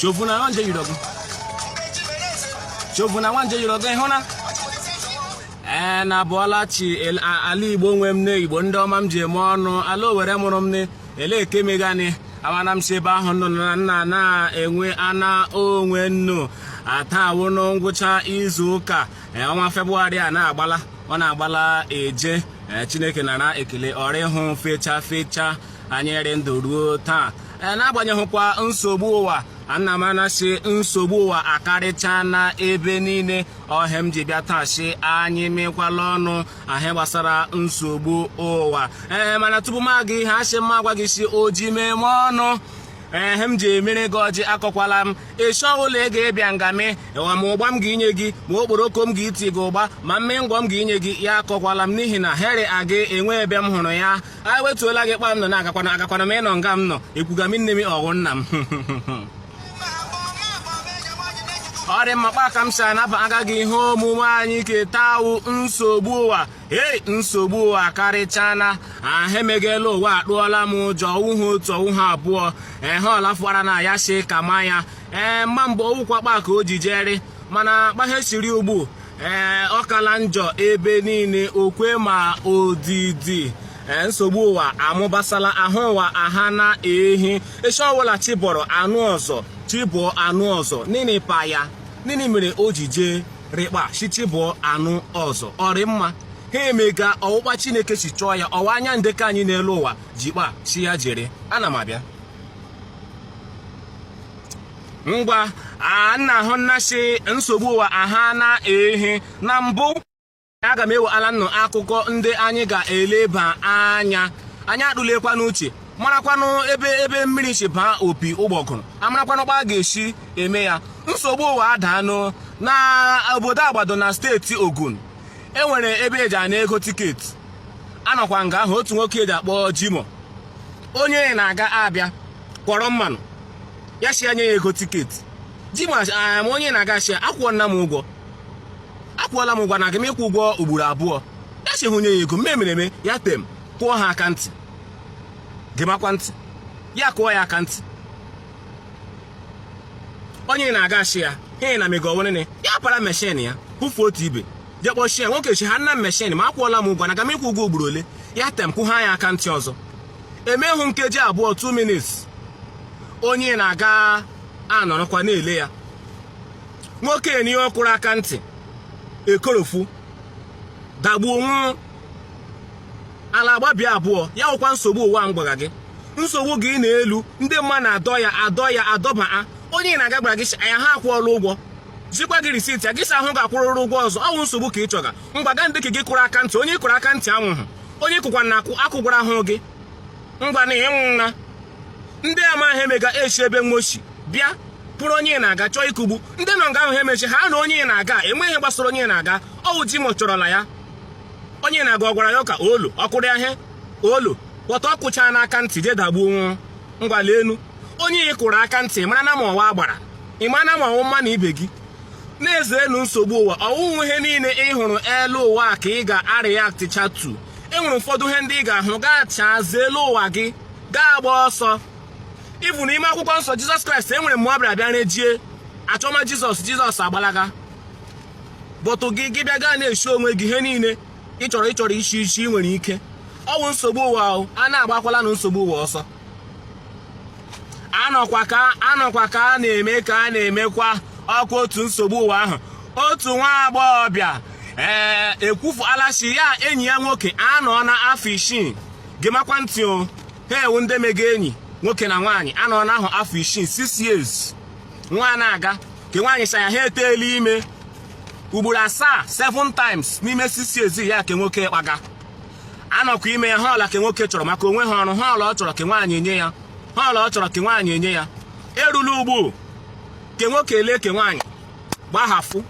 Shofuna wanje yirogo. Shofuna wanje yirogo hona. Na Bolachi Ali Igbo nwe m ne Igbo ndị ọma m ji eme ọnụ ala Owere mụrụ m ne ele ekemegani amana m shebe ahụ nọ na nna na-enwe ana onwe nnu ata awụ na ngwụcha izu ụka ọnwa Febụwarị a na-agbala ọ na-agbala eje Chineke nara ekele ọrị hụ fecha anyere ndụ ruo taa na-agbanyeghịkwa nsogbu ụwa ana m anasị nsogbu ụwa akarịcha na ebe niile ọhịa m ji bịa taa sị anyị mekwala ọnụ ahịa gbasara nsogbu ụwa mana tupu m aga ihe asị m agwa gị si oji mee m ọnụ m ji emere gị ọjị akọkwala m ịchọ ụlọ ego ịbịa ngame ma ụgba m ga-inye gị ma okporoko m ga-iti gị ụgba ma mmengwọ m ga-inye gị ya akọkwala m n'ihi na heri aga enwe ebe m hụrụ ya a wetuola gị kpa m nọ na-agakwana m ịnọ nga m nọ ekwuga m nne m ọgwụ nna m ọrị mmakpa ka m si anaba agaghị ihe omume anyị ketawụ nsogbu ụwa nsogbu ụwa karịchana ahụ emegela ụwa akpụọla m ụjọ ụhụ otu ụhụ abụọ ọlafụara na ya si ka ma ya mma mbụ owụkwakpa ka o ji jere mana kpahe siri ugbu ọkala njọ ebe niile okwe ma odidi nsogbu ụwa amụbasala ahụ ụwa aha na ehi echi ọbụla chibọrọ anụ ọzọ chibụọ anụ ọzọ nini pa ya nini mere o ji jee rịkpa chichibụọ anụ ọzọ ọrị mma ha emega ọwụkpa Chineke si chọọ ya ọwa anya ndekọ anyị n'elu ụwa jikpa chi ya jere ana m abịa ngwa nna ahụ nnachi nsogbu ụwa aha na ehi na mbụ aga m ewetala nnụ akụkọ ndị anyị ga-eleba anya anyị akpụlekwa n'uche marakwanụ ebe mmiri si baa opi ụgbọgụrụ amarakwanụ kpa ga-esi eme ya nsogbu ụwa adanụ na obodo Agbado na steeti Ogun enwere ebe eji ana ego tiketi anọkwa nga ahụ otu nwoke eji akpọ Jimo onye na-aga abịa kwọrọ mmanụ ya si anya ya ego tiketi Jimo onye na-aga shi akwụọla m ụgwọ na aga m ịkwụ ụgwọ ugboro abụọ ya si hụnye ya ego mmemme ya tem kwụọ ha aka ntị gemakwa ntị ya kụọ ya aka ntị onye na-aga shi ya na mega onwene ya para meshin ya kwụfu otu ibe je kpọchie ya nwoke chi ha nna meshin ma akwụọla m ụgwọ na aga m ịkwụ ụgwọ ugboro ole ya tem kwụ ha ya aka ntị ọzọ emehụ nkeji abụọ 2 minutes onye na-aga anọrọkwa na-ele ya nwoke n'ihe ọkwụrụ aka ntị ekorofu dagbuo nwụ ala agbabia abụọ ya wụkwa nsogbu ụwa mgbaga gị nsogbu gị na-elu ndị mma na-adọ ya adọba onye na-aga gbara gị anya ha akwụọla ụgwọ jikwa gị risiti ya gị si ahụ ga-akwụrụrụ ụgwọ ọzọ ọ wụ nsogbu ka ị chọga mgbaga ndị ka gị kwụrụ aka ntị onye kwụrụ aka ntị anwụhụ onye kụkwa na akụgwara ahụ gị ngwa na ịnwụ na ndị amaghị emega echi ebe nwochi bịa pụrụ onye na-aga chọọ ikugbu ndị nọ nga ahụ ha emechi ha na onye na-aga enweghị gbasara onye na-aga ọwụ Jimo chọrọla ya onye na-aga ọ gwara ya ka olu ọkụrụ ahịa olu wọta ọkụcha n'aka ntị je dagbuo nwụọ ngwa leenu onye ị kụrụ aka ntị mara na ma ọwa gbara ị mara na ma ọwụ mma na ibe gị na-ezenu nsogbu ụwa ọwụwụ ihe niile ị hụrụ elu ụwa ka ị ga-arịaktị chatu enwere ụfọdụ ihe ndị ị ga-ahụ ga-achazi elu ụwa gị ga-agba ọsọ ibu n'ime akwụkwọ nsọ Jizọs Kraịst enwere mmụọ abịa rejie achọma Jizọs agbalaga bọtụ gị bịa gaa na-eshi onwe gị ihe niile ị chọrọ ishi ị nwere ike ọwụ nsogbu ụwa a na-agbakwala na nsogbu ụwa ọsọ anọkwa ka a na-eme ka a na-emekwa ọkwa otu nsogbu ụwa ahụ otu nwa agbọghọbịa ekwufu alashi ya enyi ya nwoke anọ na afọ 6 gemakwa ntị ha ewu ndị mega enyi nwoke na nwaanyị anọ na ahụ afọ 6 years nwa na-aga ke nwaanyị sa ya ha eteela ime ugboro 7 times n'ime 6 years ya ke nwoke kpaga anọkwa ime ya ha ọla ke nwoke chọrọ maka onwe ha ọrụ ha ọla ọ chọrọ ke nwaanyị enye ya ha ọla ọ chọrọ ke nwaanyị enye ya erula ugbu ke nwoke ele ke nwaanyị gbahafụ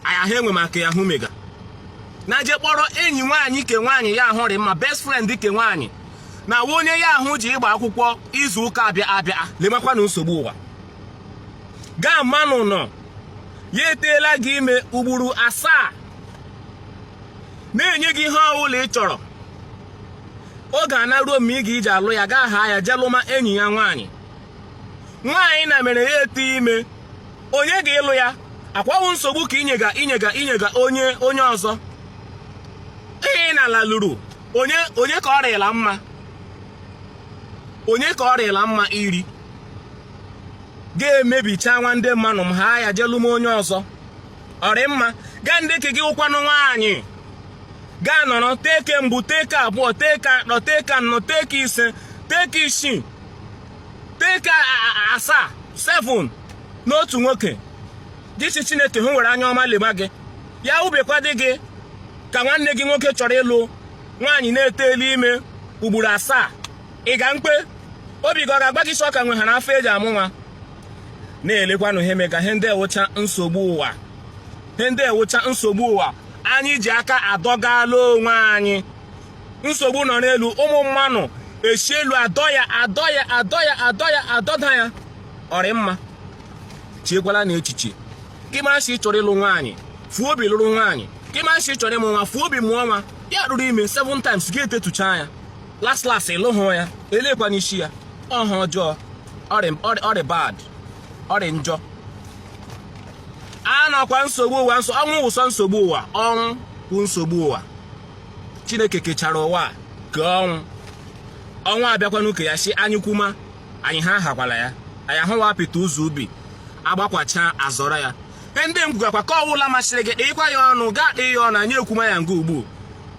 anya ha enwe maka ya hụ mega na je kpọrọ enyi nwaanyị ke nwaanyị ya ahụrị mma best friend ke nwaanyị na onye ya ahụ ji ịgba akwụkwọ izu ụka abịa lemakwa na nsogbu ụwa gaa mmanụ nọ ya eteela gị ime ugboro 7 na-enye gị ihe ọbụla ị chọrọ oge a na-ruo mgbe ị ga-iji alụ ya gaa ha ya jelụma enyi ya nwaanyị na mere ya ete ime onye ga-ịlụ ya akwawo nsogbu ka inyega onye ọzọ ihe na ala lụrụ onye ka ọ rịla mma iri ga-emebicha nwa ndị mmanụ m ha ya jelụma onye ọzọ ọrị mma gaa ndị ke gị ụkwanụ nwaanyị gaa nọrọ teke mbụ teke abụọ teke atọ teke anọ teke ise teke isii teke asaa 7 n'otu nwoke dịchi Chineke hụ nwere anya ọma leba gị ya ubekwa dị gị ka nwanne gị nwoke chọrọ ịlụ nwaanyị na-eteli ime ugboro 7 ị ga mkpe obi gị ọ ga-agba gị sọ ka nwe ha n'afọ eji amụ nwa na-elekwanụ ihe mega ihe ndị ewucha nsogbu ụwa anyị ji aka adọgala onwe anyị nsogbu nọ n'elu ụmụ mmanụ esi elu adọda ya ọrị mma chiekwala na echiche gị masị chọrọ ịlụ nwaanyị fuo obi lụrụ nwaanyị gị masị chọrọ ịmụ nwa fuo obi mụọ nwa ya rụrụ ime 7 times gị etetucha ya last ịlụhụ ya elekwa n'isi ya ọha ọjọọ ọrị bad ọrị njọ a nọkwa nsogbu ụwa ọnwụ wụsọ nsogbu ụwa ọnwụ bụ nsogbu ụwa Chineke kechara ụwa ka ọnwụ abịakwanụ ka ya si anyị kwuma anyị ha hakwala ya anyị ahụwa pịta ụzọ ubi agbakwacha azọrọ ya ndị m gwakwa ka ọwụla masịrị gị ịkwa ya ọnụ gaa kpee ya ọnụ anyị ekwuma ya nga ugbu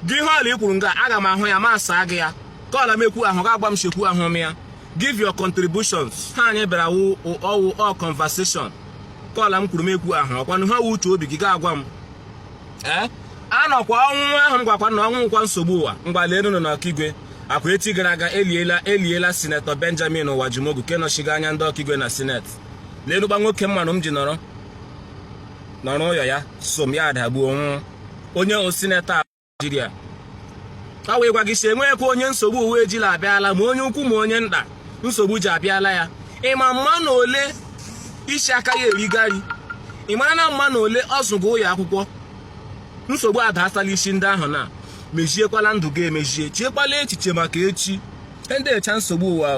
gị ihe ọla ikwuru nga aga m ahụ ya ma asa gị ya ka ọla m ekwu ahụ ga-agba m shekwu ahụ m ya give your contributions ha anyị bịara ọwụ all conversation kọla m kwuru m ekwu ahụ ọkwanụ ha uche obi gị ga-agwa m anọkwa ọnwụ ahụ m gwakwa na ọnwụ nkwa nsogbu ụwa mgbalelu nọ n'ọkigwe akwa echi gara aga eliela sinetọ Benjamin Ụwajimogu ke nọchiga anya ndị ọkigwe na sineti lelụgba nwoke mmanụ m ji nọrọ ụyọ ya so m ya adagbuo nwụọ onye osineta Naijiria ọ wee gwa gị si enweghịkwa onye nsogbu uwe ejila abịala ma onye ukwu ma onye nta nsogbu ji abịala ya ịma mmanụ ole isi aka ya erigari ị mara na mmanụ ole ọ zụgo ụlọ akwụkwọ nsogbu adatala isi ndị ahụ na mejiekwala ndụ gị emejie chiekwala echiche maka echi ndị echa nsogbu ụwa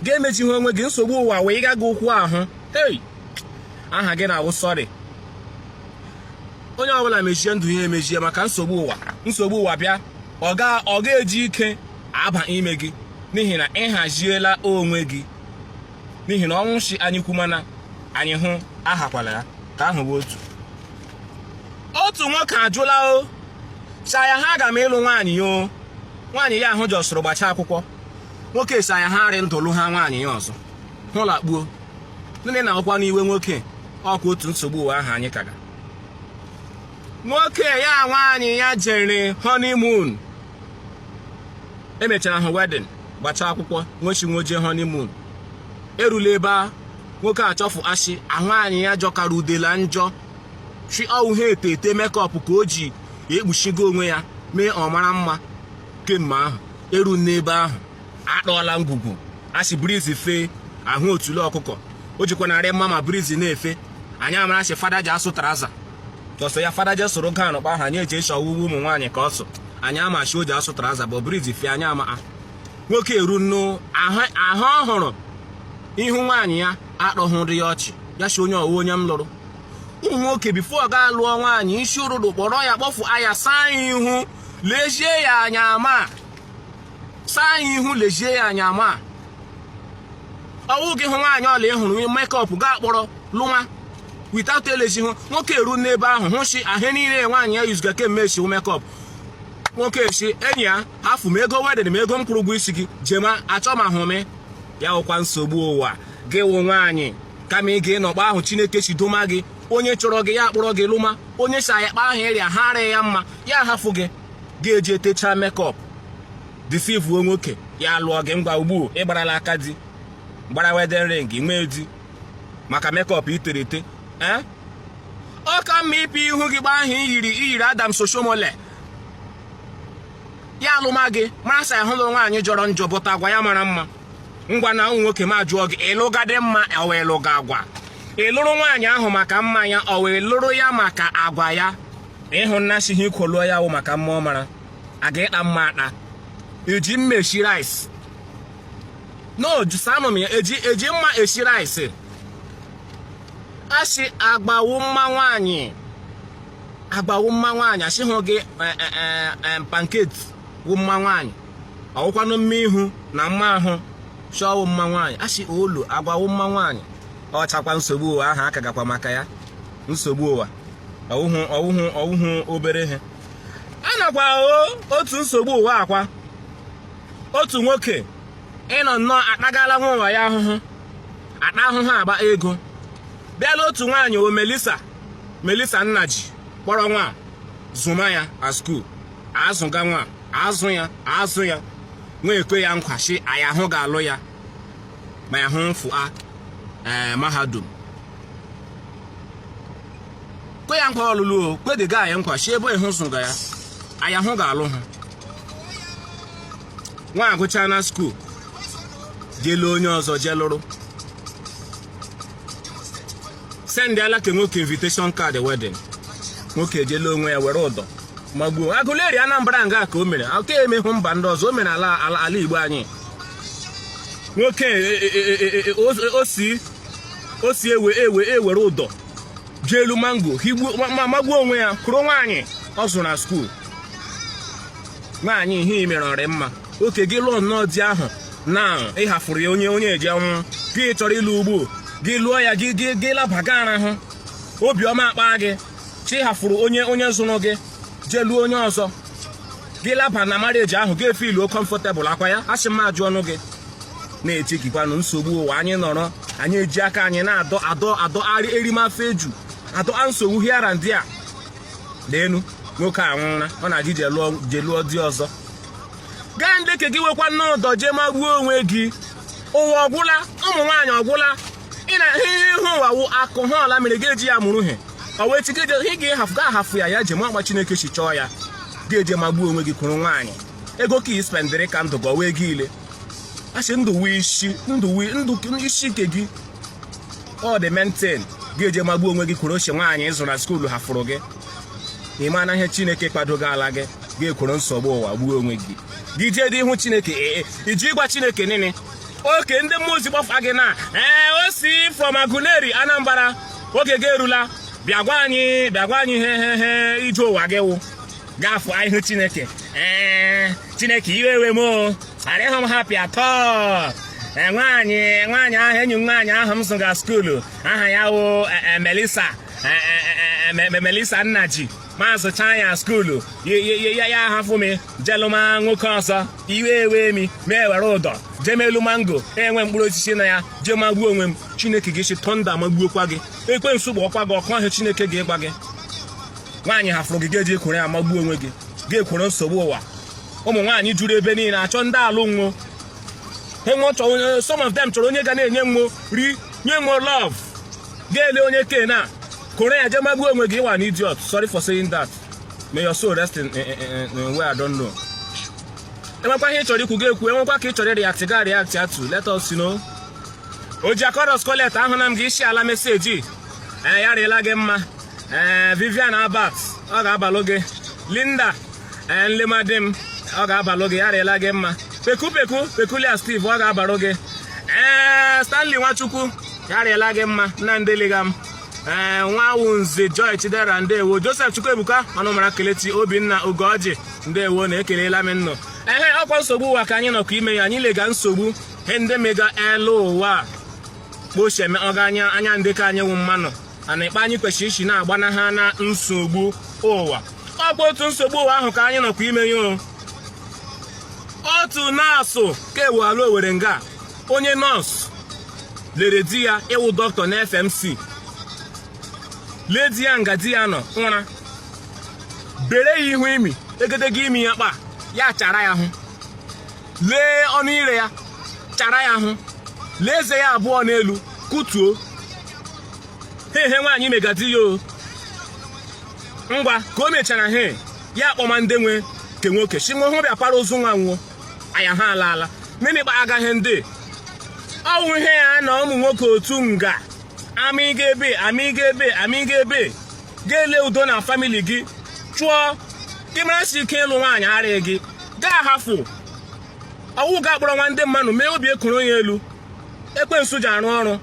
ga-emejighị onwe gị nsogbu ụwa wee ịga gị ụkwụ ahụ aha gị na-awụ sọrị onye ọbụla mejie ndụ ya emejie maka nsogbu ụwa bịa ọ ga-eji ike aba ime gị n'ihi na ị haziela onwe gị n'ihi na ọnwụ si anyị kwumana anyị hụ ahakwala ya ka ahụ bụ otu nwoke ajụla saya ha aga m ịlụ nwaanyị nwaanyị ya ahụ jọsụrụ gbacha akwụkwọ nwoke saya ha arị ndụlụ ha nwaanyị ya ọzọ hụlakpuo ndị na-akwụkwa n'iwe nwoke ọkwa otu nsogbu ụwa ahụ anyị kaga nwoke ya nwaanyị ya jere honeymoon emechara hụ wedding gbacha akwụkwọ nwoje honeymoon erula ebe a nwoke achọfụ ashị ahụ anyị ya jọkara udela njọ chi ọwụ ha ete mekọp ka o ji ekpuchigo onwe ya mee ọmara mma kemgbe ahụ eru n'ebe ahụ akpọọla ngwugwu ashị brizi fee ahụ otule ọkụkọ o jikwa narị mma ma brizi na-efe anyị amara ashị fada ji asụ traza jọsọ ya fada je soro gaa n'ọkpa ahụ anyị eji eche ọwụwa ụmụ nwaanyị ka ọ sụ anyị ama ashị o ji asụ traza bụ brizi fee anyị ama nwoke eru nnu ahụ ọhụrụ ihu nwaanyị ya akpọghụrụ ya ọchị ya shi onye ọwụ onye m lụrụ ụmụ nwoke bifo ga lụọ nwaanyị isi ụrụrụ kpọrọ ya kpọfụ anya saa ihu lejie ya anya ma ọwụ gị hụ nwaanyị ọla ịhụrụ mekọp ga kpọrọ lụnwa without elezi hụ nwoke eru n'ebe ahụ hụ shi ahụ niile nwaanyị ya yuzuga kemgbe shi mekọp nwoke shi enyi ya hafụ m ego wedịn m ego m kwụrụ ụgwọ isi gị jema achọ ma hụ me ya ụkwa nsogbu ụwa gị wụ nwaanyị kama ị ga-enọkpa ahụ Chineke si doma gị onye chọrọ gị ya kpọrọ gị lụma onye si ya kpa ahụ ịrịa ha arịa ya mma ya hafụ gị ga-eji etecha mekọp disivuo nwoke ya lụọ gị ngwa ugbu ịgbarala aka di gbara wedding ring nwee di maka mekọp itere ete ọ ka mma ịpị ihu gị gba ahụ iyiri Adam Soshomole ya alụma gị mara sa ahụ lụrụ nwaanyị jọrọ njọ bụta agwa ya mara mma ngwa na ụmụ nwoke ma jụọ gị ịlụgadị mma ọ wee lụga agwa ị lụrụ nwaanyị ahụ maka mma ya ọ wee lụrụ ya maka agwa ya ịhụ nnasị ihe ikwoluo ya wụ maka mma ọ mara aga ịkpa mma akpa eji mma eshi rice no jusano me eji mma eshi rice ashi agbawo mma nwaanyị ashi hụ gị pancake wu mma nwaanyị ọwụkwanụ mma ihu na mma ahụ shọwụ mma nwaanyị ashi olu agbawo mma nwaanyị ọchakwa nsogbu ụwa ahụ aka gakwa maka ya nsogbu ụwa ọwụhụ obere ihe anakwa otu nsogbu ụwa akwa otu nwoke ịnọ nnọọ akpagala nwa ụwa ya ahụhụ akpa ahụhụ agba ego bịala otu nwaanyị o Melissa Nnaji kpọrọ nwa zụma ya a school azụga nwa azụ ya nwa ekwe ya nkwashi aya ahụ ga-alụ ya ma ya hụ mfụ mahadum kwe ya nkwa ọlụlụ o kwedega ya nkwashi ebe ịhụ zụga ya aya ahụ ga-alụ ha nwa agụcha na school jelu onye ọzọ jelụrụ send ala ke nwoke invitation card wedding nwoke jelu onwe ya were ụdọ magbuo agụleri Anambra nga ka o mere aka emehụ mba ndị ọzọ o mere ala Igbo anyị nwoke osi ewere ụdọ jelu mango magbuo onwe ya kụrụ nwaanyị ọ zụrụ na school nwaanyị ihe mere ọrị mma oke gị lụọ nnọọ di ahụ na ịhafụrụ ya onye eji anwụ gị chọrọ ịlụ ugbo gị lụọ ya gị labaga arahụ obiọma akpa gị chi hafụrụ onye zụrụ gị jee lụọ onye ọzọ gị laba na marriage ahụ gị efiluo comfortable akwa ya asị mma ajụ ọnụ gị na-echekikwanụ nsogbu ụwa anyị nọrọ anyị eji aka anyị na-adọ erimafe eju adọ nsogbu here and there leenu nwoke anwụra ọ na-agị je lụọ di ọzọ gaa ndị ke gị nwekwa n'ụdọ jee magbuo onwe gị ụwa ọgwụla ụmụ nwaanyị ọgwụla ị na ihe ihu ụwa wụ akụhọọla mere ga-eji ya mụrụ he ọ wee chike ị ga-ahafụ ya je ma Chineke si chọọ ya ga-eje magbuo onwe gị kwuru nwaanyị ego ka ị spendịrị ka ndụ gọwee gị ile asị ndụ isi nke gị ọ dị maintain ga-eje magbuo onwe gị kwuru oche nwaanyị ịzụ na skuulu hafụrụ gị ị ma na ihe Chineke kwadogo ala gị ga-ekworo nsogbu ụwa gbuo onwe gị gị jee dị ihu Chineke iji ịgwa Chineke nini oke ndị mmụọ ozi gbafa gị na o si from Aguleri Anambra oge ga-erula bịa gwa anyị he ije ụwa gị wụ gafụ ihu Chineke Chineke iwe m arịghị m happy atọ nwaanyị ahụ enyi nwaanyị ahụ m zụga skuulu aha ya wụ Melissa Nnaji mazụcha ya skuulu ya ahafụ m jelụma nwoke ọzọ iwe ewe mi ma were ụdọ jemelu mango enwe mkpụrụ osisi na ya jee magbuo onwe m Chineke gị si tọnda magbuokwa gị ekwensu gbọkwa gị ọkụ ahụ Chineke ga-ịgba gị nwaanyị hafụrụ gị ga-eji ekwere ya magbuo onwe gị ga-ekwere nsogbu ụwa ụmụ nwaanyị juru ebe niile achọ ndị alụ nwo some of them chọrọ onye ga na-enye nwo nye nwo love ga-ele onye kena kwere ya jee magbuo onwe gị ịwa an idiot. Sorry for saying that. May your soul rest in where I don't know. Enwekwa ihe chọrọ ikwu ga-ekwu, enwekwa ka ị chọrọ react atu. Let us know. Ojiakọrọ Scarlett ahụ na m gị isi ala meseji ya rịela gị mma. Vivian Abat ọ ga-abalụ gị. Linda Nlemadim ọ ga-abalụ gị ya rịela gị mma. Peculiar Steve ọ ga-abalụ gị. Stanley Nwachukwu ya rịela gị mma. Nnamdi Ligam Nwawunze Joy Chidera ndewo. Joseph Chukwuebuka ọnụmara Keleti Obinna Ugoji ndewo na-ekelela m nnọọ. Ọkwa nsogbu ụwa ka anyị nọkwa ime ya anyị lega nsogbu he ndị mega elu ụwa kpocheme ọganya anya ndị ka anyị wụ mmanụ ana ikpe anyị kwesịrị isi na-agbana ha na nsogbu ụwa. Ọkwa otu nsogbu ụwa ahụ ka anyị nọkwa ime ya. Otu nọọsụ ka ewuala Owere nga onye nọọsụ lere di ya ịwụ dọkịta na FMC lee di ya nga di ya nọ ụra bere ya ihu imi egedege imi ya kpa ya chara ya hụ lee ọnụ ire ya chara ya hụ lee eze ya abụọ n'elu kutuo he nwaanyị megadi ya ngwa ka o mechara he ya akpọma ndị nwe ke nwoke si nwe hụ bịa para ozu nwa nwụọ anya ha alaala nene kpa agaghị ndị ọnwụ ihe ya na ụmụ nwoke otu nga amigebe ga-ele udo na famili gị chụọ gị mara si ike ịlụ nwaanyị arịa gị gaa hafụ ọwụ ga-akpọrọ nwa ndị mmanụ mee obi ekuru onye elu ekwensu ji arụ ọrụ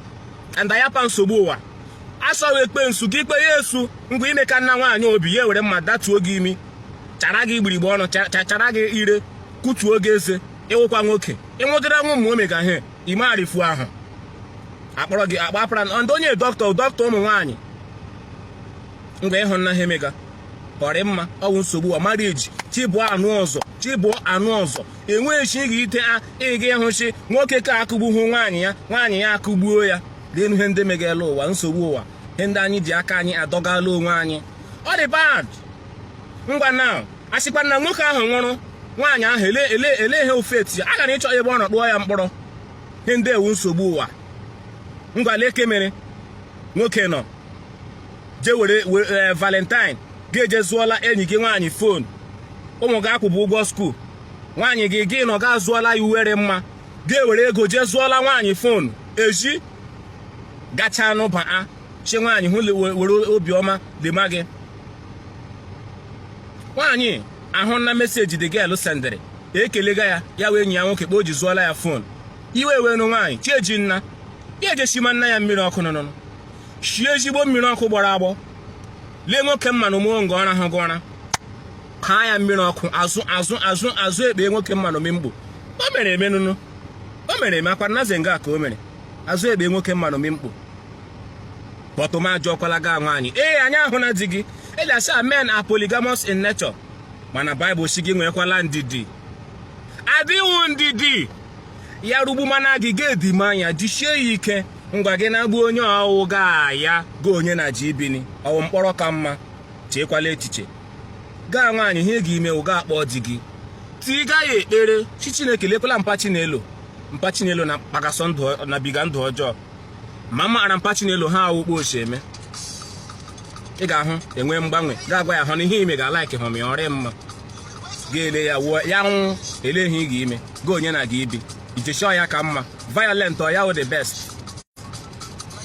andayapa nsogbu ụwa asọghị ekpensu gị ikpe ya esu ngwa ime ka nna nwaanyị obi ya were mma datuo gị imi chara gị gbirigbe ọnụ chara gị ire kutuo gị eze ịwụkwa nwoke ịnwụdịra nwa ụmụ omega he ime arifu ahụ akpọrọ gị akpapara ndị onye dọkịta ụmụ nwaanyị ngwa ịhụ nna ha emega ọrị mma ọwụ nsogbu ụwa marieji chibụọ anụ ọzọ enweghị gị ite ịga ịhụchi nwoke ka akụgbuhụ nwaanyị ya akụgbuo ya lee ihe ndị megala ụwa nsogbu ụwa ihe ndị anyị ji aka anyị adọgala onwe anyị ọ dị bad ngwa na asịkwa na nwoke ahụ nwụrụ nwaanyị ahụ ele ihe ofeti ya aga na ịchọ ebe ọ nọ kpụọ ya mkpọrọ ihe ndị ewu nsogbu ụwa ngwa leke mere nwoke nọ jee were valentine ga-eje zụọla enyi gị nwaanyị fon ụmụ gị akwụbụ ụgwọ skuul nwaanyị gị nọ ga zụọla ya uwere mma ga-ewere ego jee zụọla nwaanyị fon eji gacha n'ụba chi nwaanyị hụ were obiọma lema gị nwaanyị ahụ na meseji dị gelu sendịrị ekelega ya wee enyi ya nwoke kpa o ji zụọla ya fon iwe wenu nwaanyị chieji nna ya ejeshima nna ya mmiri ọkụ nụnụnụ shie ezigbo mmiri ọkụ gbọrọ agbọ lee nwoke mmanụ mụọ nga ọra ha gụọra kaa ya mmiri ọkụ azụ ekpe nwoke mmanụ mgbo o mere eme nụnụ o mere eme akwa naze nga ka o mere azụ ekpe nwoke mmanụ mgbo kpọtụma jụọkwala ga nwaanyị anyị ahụ na di gị asa men are polygamous in nature mana Bible si gị nwekwala ndidi adịghị ndidi ya rugbu mana gị ga-edime anya jisie ya ike ngwa gị na-agbu onye ọwụ ga-aya ga onye na ji ibini ọwụ mkpọrọ ka mma chekwala echiche gaa nwaanyị ihe gị ime ụga akpọ di gị tiga ya ekpere chi Chineke lekwala mpa Chinelo na kpagasọ ndụ na biga ndụ ọjọọ ma maara mpa Chinelo ha awụkpo ochi eme ị ga-ahụ enwe mgbanwe ga-agwa ya hụ na ihe ime ga-alaiki hụ ma ya ọrị mma ga-ele ya wuo ya nwụ ele ihe ị ga-ime ga onye na gị ibi ijechọ ya ka mma violent ọ ya wụ the best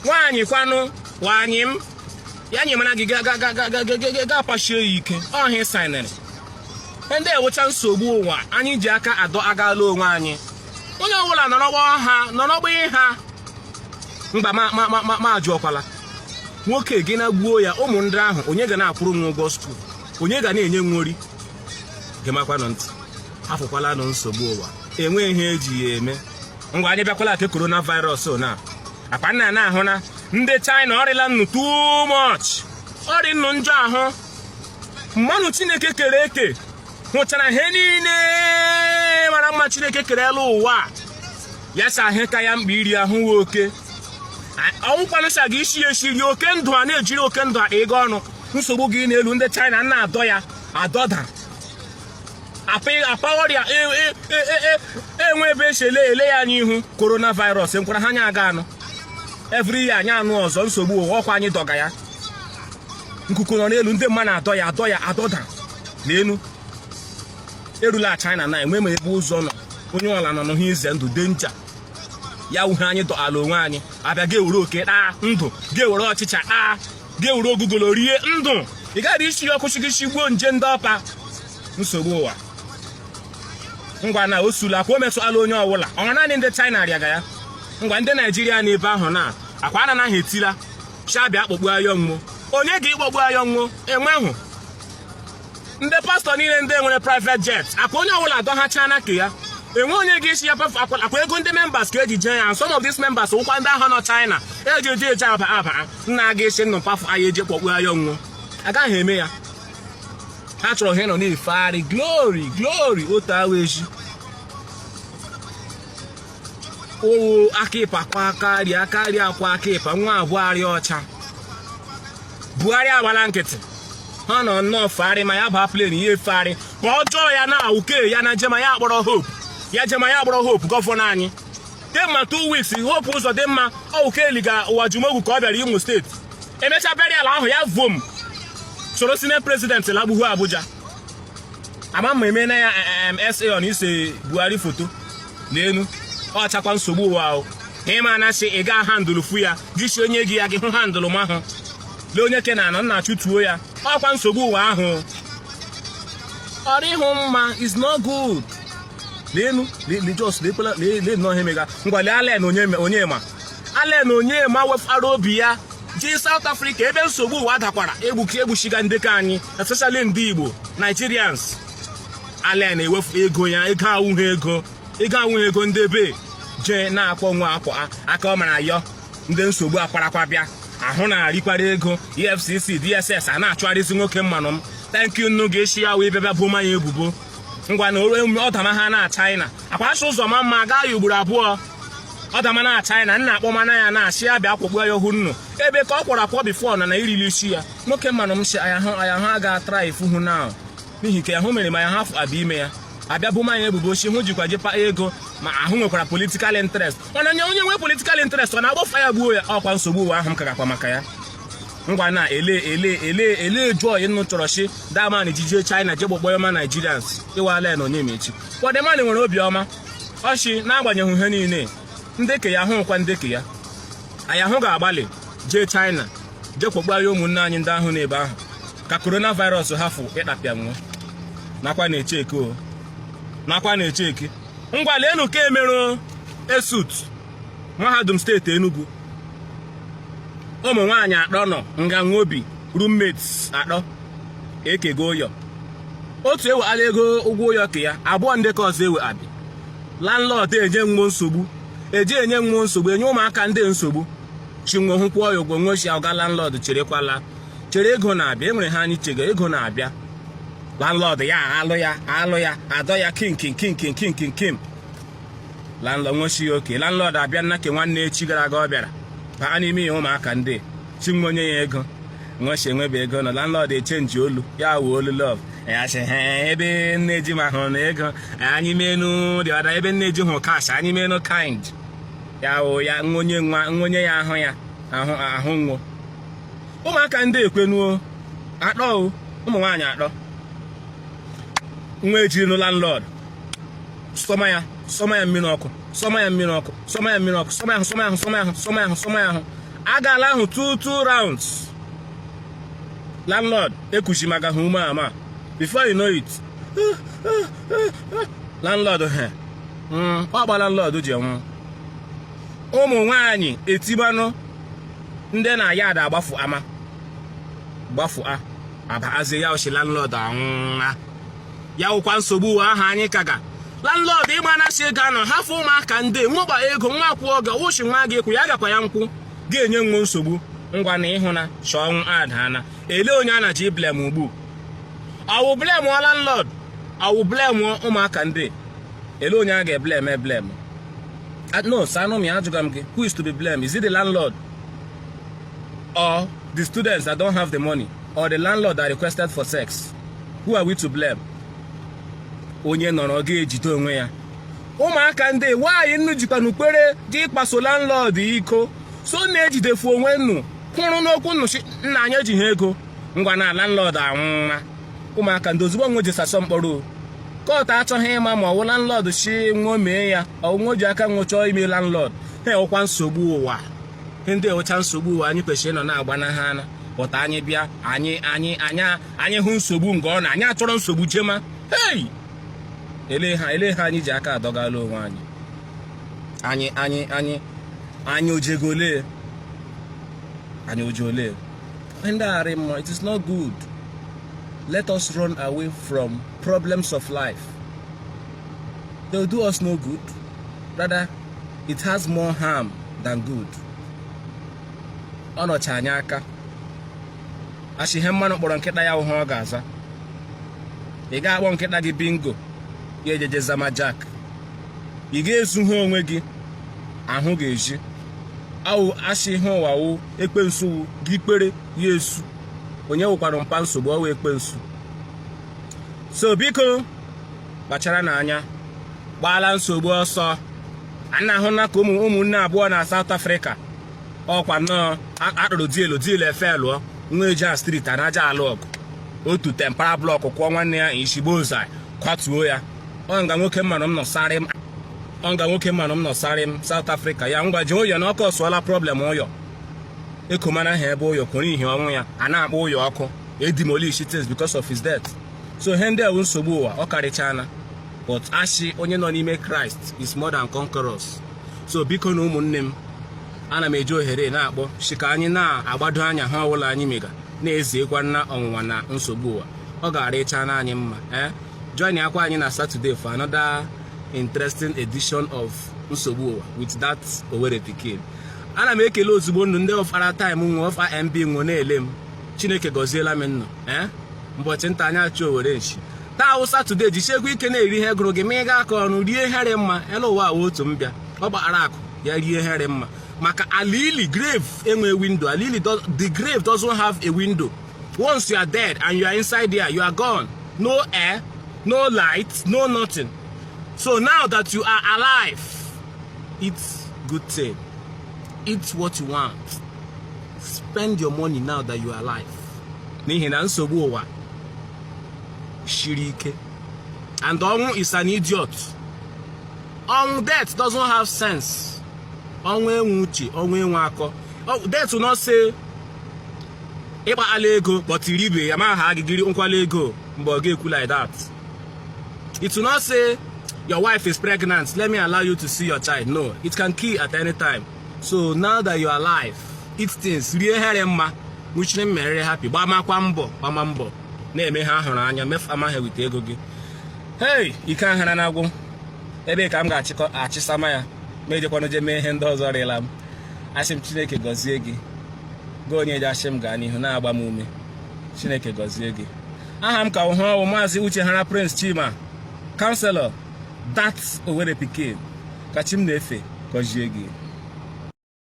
nwaanyị kwanụ nwaanyị m ya nyemana gị ga-apachie ya ike ọhịa sainere ndị ewucha nsogbu ụwa anyị ji aka adọ agala onwe anyị onye ọbụla nọrọgba ha mgba ma jụọkwala nwoke gị na-gbuo ya ụmụ ndị ahụ onye ga na-akwụrụ nwa ụgwọ skuul onye ga na-enye nwori gị makwanụ ntị afụkwala nụ nsogbu ụwa enwe ihe eji ya eme ngwa anyị bịakwala ke coronavirus na akpa nna na-ahụ na ndị China ọrịla nnu too much ọrị nnu njọ ahụ mmanụ Chineke kere eke hụchara ihe niile mara mma Chineke kerela ụwa ya sa ahụ ka ya mkpa iri ahụ nwe oke ọnwụkwanụsa gị isi eshiri oke ndụ a na-ejiri oke ndụ a ịga ọnụ nsogbu gị n'elu ndị China na-adọ ya adọda apa ọrịa enwe ebe esi ele ya n'ihu coronavirus nkwara ha anya aga anụ every year anya anụ ọzọ nsogbu ụwa ọkwa anyị dọga ya nkuku nọ n'elu ndị mma na-adọ ya adọda n'elu erula China na enwe ma ebe ụzọ nọ onye ọla nọ n'ihe ize ndụ denja ya wuhe anyị dọala onwe anyị abịa ga-ewere oke ndụ ga-ewere ọchịcha ga-ewere ogugolo rie ndụ ị gaghị isi ọkụ chigigbuo nje ndị ọpa nsogbu ụwa ngwa na osula akwa o metụala onye ọbụla ọha naanị ndị China rịaga ya ngwa ndị Naijiria na ebe ahụ na akwa anaghị etila chabịa akpọgbu ayọnwụ onye ga-ịkpọgbu ayọnwụ enwehụ ndị pastọ niile ndị nwere private jet akwa onye ọbụla adọhacha na ke ya enwe onye ga-esi ya akwa ego ndị members ka eji jee ya some of these members ụkwa ndị ahụ nọ China eji aba nna ga-esi nnụ pafu anyị eji kpọgbu ayọnwụ agaghị eme ya ha chọrọ ha nọ na-efegharị glory otu awa eji owo aka ịpa kwa akarị akwa aka ịpa nwa abụọ arịa ọcha Buhari agbala nkịtị ha nọ nnọọ fegharị ma ya baa plen ihe efegharị ka ọ jọọ ya na awuke ya na jema ya akpọrọ Hope gọvanọ anyị kemma 2 weeks Hope ụzọ dị mma ọwuke liga ụwa Jumogwu ka ọ bịara Imo steeti emecha burial ahụ ya vom soro senate president lagbughu Abuja ama ma eme na ya SA on ise Buhari foto n'enu ọ chakwa nsogbu ụwa ahụ ịma na shi ị ga handụlụ fu ya gịsi onye gị ya gị hụ handụlụ ma ahụ lee onye ke na anọ nna chụtuo ya ọkwa nsogbu ụwa ahụ ọrụ ịhụ mma is not good leenu jos le no hemega ngwa le Allen Onyema Allen Onyema wefara obi ya ji South Africa ebe nsogbu ụwa dakwara egbuchiga ndị ka anyị especially ndị Igbo Nigerians. Allen ewefu ego ya ego awụghị ego ndị be je na-akpọ nwa akwa aka ọ mara yọ ndị nsogbu akwarakwa bịa ahụ na-arikwara ego EFCC DSS a na-achụgharịzi nwoke mmanụ m thank you nnu ga-eshi ya wee bịa bụma ya ebubo ngwa na ọdama ha na China akwasị ụzọ ma mma agaghị ugboro abụọ ọdama na China nna akpọmana ya na-achị ya bịa kwụgbu ya ohu nnu ebe ka ọ kwọrọ akwọ bifo na irili isi ya nwoke mmanụ m si aya hụ aga tra ifuhu na n'ihi ka ya hụ mere ma ya hafụ abịa ime ya abịa bụma ya ebubo chi hụ jikwa jepa ego ma ahụ nwekwara political interest mana onye nwe political interest ọ na-agbafa ya gbuo ya ọkwa nsogbu ụwa ahụ m kagakwa maka ya ngwa na ele joy nnu chọrọ chi daman jije China je gbogbo yoma Nigerians ịwa Allen Onyema echi Wademani nwere obiọma ọchị na-agbanyeghị ihe niile ndeke ya hụkwa ndeke ya anyị ahụ ga-agbalị jee China je kwogbo ya ụmụnne anyị ndị ahụ n'ebe ahụ ka coronavirus hafụ ịkpapịa nwe nakwa na-eche eke ngwa leenu ka emero Esut mahadum steeti Enugu ụmụ nwaanyị atọ nọ nga nwobi roommates atọ ekego ụyọ otu ewe ala ego ụgwọ ụyọ ke ya abụọ ndị ka ọzọ ewe abi landlord enye nwo nsogbu enye ụmụaka ndị nsogbu chinwe hụkwa ya ụgwọ nwochi aga landlord cherekwala chere ego na-abịa enwere ha anyị chega ego na-abịa landlord ya alụ ya adọ ya kim landlord nwochi ya oke landlord abịa nna ke nwanne echi gara aga ọ bịara baa n'ime ihe ụmụaka ndị chinwe onye ya ego nwochi enwebe ego na landlord echenji olu ya wee olu love ya sị ebe nne ji ma hụrụ na ego anyị menu dị ọda ebe nne ji hụ cash anyị menu kind ya wụ ya ngonye ya ahụ nwo ụmụaka ndị ekwenuo atọ ụmụ nwaanyị atọ nwa ejiri landlord sọma ya mmiri ọkụ agala ahụ 2 rounds landlord ekuchi maka ha ume ama before you know it landlord ọgba landlord ji enwu ụmụ nwaanyị etibanụ ndị na ya ada gbafu abazie ya ochi landlord anwụna ya wụkwa nsogbu ụwa ahụ anyị kaga landlord ịgba na-achị ego anọ hafụ ụmụaka ndị nwụgba ego nwa akwụ oge wụchi nwa gị ekwu ya gakwa ya nkwụ ga-enye nwo nsogbu ngwa na ịhụ na chọọ adana ele onye a na-ji blame ugbu awụ blame landlord awụ blame ụmụaka ndị ele onye a ga-eblame no Sanomi ajụga m gị who is to be blamed? Is it the landlord or the students that don't have the money or the landlord that requested for sex? Who are we to blame? Onye nọrọ ga-ejide onwe ya ụmụaka ndị nwaanyị nnu jikwa n'ukpere dị ịkpaso landlord iko so na-ejidefu onwe nnu kwụrụ n'okwu nna anyị ejighị ego ngwa na landlord anwụnwa ụmụaka ndị ozugbo nwe jesasọ mkpọrọ kọt achọghị ịma ma ọwụ landlord chi nwo mee ya ọnwo ji aka nwo chọọ ime landlord ha ọkwa nsogbu ụwa ndị ọcha nsogbu ụwa anyị kwesịrị nọ na-agbana ha ana pụta anyị bịa anyị hụ nsogbu nke ọ na anyị achọrọ nsogbu jema hey ele ha anyị ji aka adọgala onwe anyị ojegole ndị arị mma. It is not good. Let us run away from problems of life. They will do us no good. Rather, it has more harm than good. Ọ nọcha anyị aka achị ihe mmanụ kpọrọ nkịta ya ụhụ ọ ga-aza ị ga-akpọ nkịta gị bingo ya ejeje zama jack ị ga-ezu ha onwe gị ahụ ga-eji awụ achị ihe ụwawu ekpensu gị kpere ya esu onye wụkwara mpa nsogbu ọwa ekpensu. So biko kpachara n'anya gbala nsogbu ọsọ ana ahụ na ka ụmụnne abụọ na South Africa ọkwa nnọọ akpọrọ dielu efelụọ nwa eji street anaja ala ọgụ otu tempera blọk kwụọ nwanne ya ishigbo ụzọ kwatuo ya ọnga nwoke mmanụ m nọsarị m South Africa ya ngwa ji ụyọ na ọkụ ọsụọla problem ụyọ ekomana ha ebe ụyọ kwụrụ ihe ọnwụ ya a na-akpọ ụyọ ọkụ edemolish things because of his death. So ihe ndị ewu nsogbu ụwa ọ karịchana but ashi onye nọ n'ime Christ is more than conquerors. So biko na ụmụnne m, ana m eji ohere na-akpọ shika anyị na-agbado anya ha ọbụla anyị mega na-eziekwa na ọnwụnwa na nsogbu ụwa. Ọ ga-arịcha na anyị mma. Join akwa anyị na Saturday for another interesting edition of nsogbu ụwa with that Owerri pikin. Ana m ekele ozugbo ndụ ndị ọfara time nwe ọfa MB nwe na-ele m. Chineke gọziela m nnụ. Mbọchị nta anya achị Owerri nshi. Taa wụ Saturday jichekwa ike na-eri ihe gụrụ gị ma ị ga-aka ọnụ rie here mma. Ele ụwa otu mbịa. Ọ gbara akụ ya rie here mma. Maka alili grave enwe window. Alili the grave doesn't have a window. Once you are dead and you are inside there, you are gone. No air, no light, no nothing. So now that you are alive, eat good thing. Eat what you want. Spend your money now that you are alive. N'ihi na nsogbu ụwa shiri ike. And ọnwụ is an idiot. Death doesn't have sense. Ọnwụ enwe uche, ọnwụ enwe akọ. Death will not say ịkpa ala ego but iribe ya ma ha agigiri nkwala ego mgbe ọ ga-ekwu like that. It will not say your wife is pregnant, let me allow you to see your child. No, it can kill at any time. So now that you are alive, eat things, rie here mma, which name mere happy. Gbamakwa mbọ na-eme ha hụrụ anya mefu amaghị wite ego gị. Hey, ike ahara na-agwụ. Ebe ka m ga-achịsama ya ma ejekwana je mee ihe ndị ọzọ rịla m. Asị m Chineke gọzie gị. Gị onye ji asị m gaa n'ihu na-agba m ume. Chineke gọzie gị. Aha m ka ọhụụ Maazị Uchehara Prince Chima, Counselor, that Owerri pikin. Ka chi m na-efe gọzie gị.